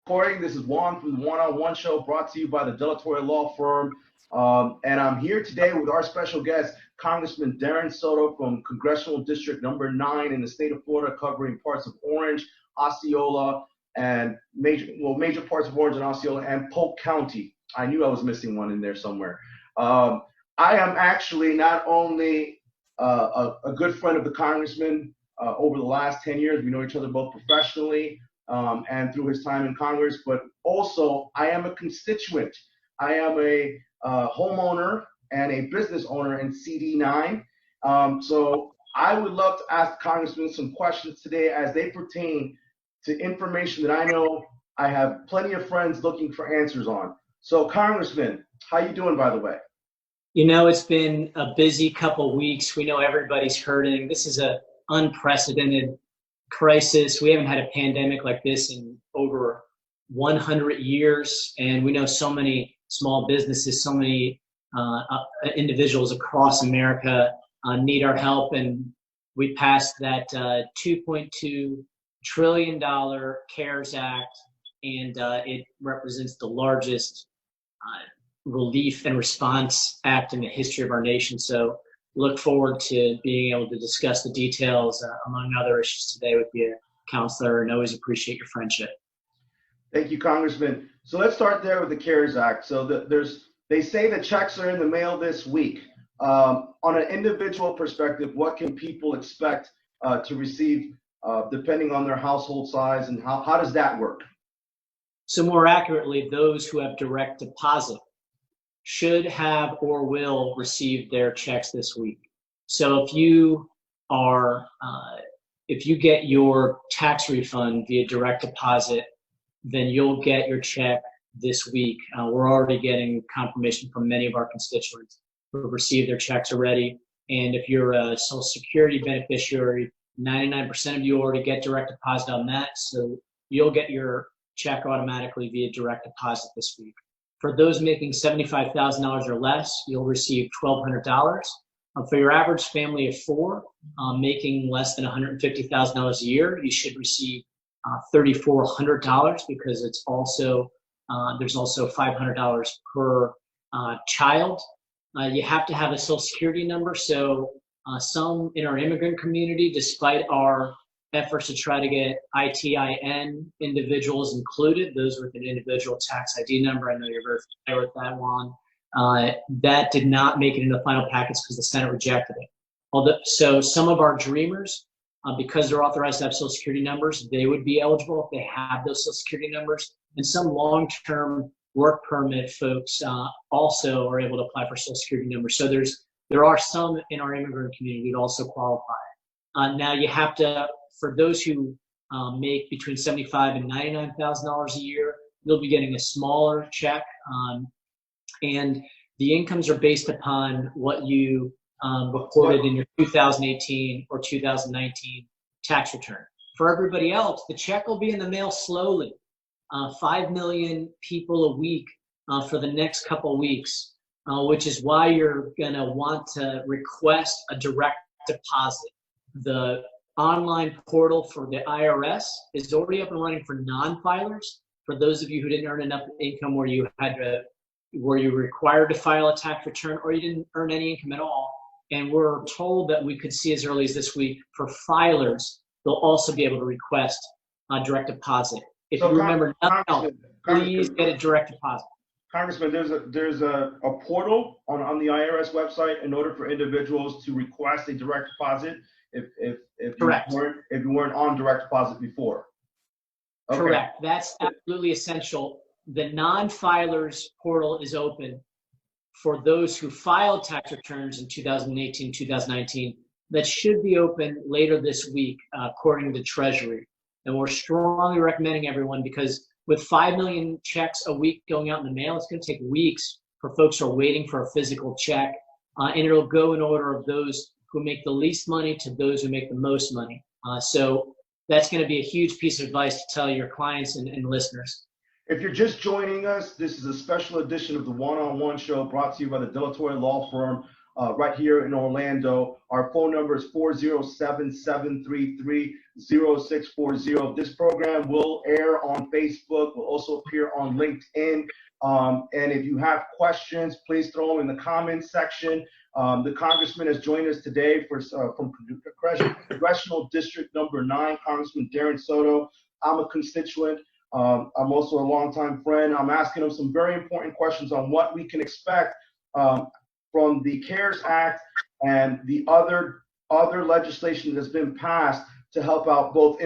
Recording. This is Juan from the One-on-One Show, brought to you by the Delatour Law Firm. And I'm here today with our special guest, Congressman Darren Soto from Congressional District Number 9 in the state of Florida, covering parts of Orange, Osceola, and major parts of Orange and Osceola and Polk County. I knew I was missing one in there somewhere. I am actually not only a good friend of the congressman over the last 10 years. We know each other both professionally and through his time in Congress, but also I am a constituent. I am a homeowner and a business owner in CD9. So I would love to ask the congressman some questions today as they pertain to information that I know I have plenty of friends looking for answers on. So Congressman, how you doing, by the way? You know, it's been a busy couple weeks. We know everybody's hurting. This is an unprecedented crisis. We haven't had a pandemic like this in over 100 years. And we know so many small businesses, so many individuals across America need our help. And we passed that $2.2 trillion CARES Act, and it represents the largest relief and response act in the history of our nation. So look forward to being able to discuss the details among other issues today with you, Counselor, and always appreciate your friendship. Thank you, Congressman. So let's start there with the CARES Act. So they say the checks are in the mail this week. On an individual perspective, what can people expect to receive depending on their household size, and how does that work? So more accurately, those who have direct deposit should have or will receive their checks this week. So if you get your tax refund via direct deposit, then you'll get your check this week. We're already getting confirmation from many of our constituents who have received their checks already. And if you're a Social Security beneficiary, 99% of you already get direct deposit on that. So you'll get your check automatically via direct deposit this week. For those making $75,000 or less, you'll receive $1,200. For your average family of four making less than $150,000 a year, you should receive $3,400 because it's also there's also $500 per child. You have to have a Social Security number. So some in our immigrant community, despite our efforts to try to get ITIN individuals included, those with an individual tax ID number. I know you're very familiar with that, Juan. That did not make it into the final package because the Senate rejected it. So some of our dreamers, because they're authorized to have Social Security numbers, they would be eligible if they have those Social Security numbers. And some long-term work permit folks also are able to apply for Social Security numbers. So there are some in our immigrant community that also qualify. Now you have to, for those who make between $75,000 and $99,000 a year, you'll be getting a smaller check. And the incomes are based upon what you reported in your 2018 or 2019 tax return. For everybody else, the check will be in the mail slowly. 5 million people a week for the next couple of weeks, which is why you're going to want to request a direct deposit. The online portal for the IRS is already up and running for non-filers. For those of you who didn't earn enough income where you were required to file a tax return, or you didn't earn any income at all, and we're told that we could see as early as this week for filers, they'll also be able to request a direct deposit. If you remember nothing else, please get a direct deposit. Congressman, there's a portal on the IRS website in order for individuals to request a direct deposit if you weren't on direct deposit before. Okay. Correct. That's absolutely essential. The non-filers portal is open for those who filed tax returns in 2018, 2019. That should be open later this week, according to Treasury. And we're strongly recommending everyone, because with 5 million checks a week going out in the mail, it's going to take weeks for folks who are waiting for a physical check. And it'll go in order of those who make the least money to those who make the most money. So that's going to be a huge piece of advice to tell your clients and listeners. If you're just joining us, this is a special edition of the One-on-One Show brought to you by the Delatour Law Firm. right here in Orlando. Our phone number is 407-733-0640. This program will air on Facebook, will also appear on LinkedIn. And if you have questions, please throw them in the comments section. The congressman has joined us today from Congressional District number 9, Congressman Darren Soto. I'm a constituent. I'm also a longtime friend. I'm asking him some very important questions on what we can expect from the CARES Act and the other legislation that's been passed to help out both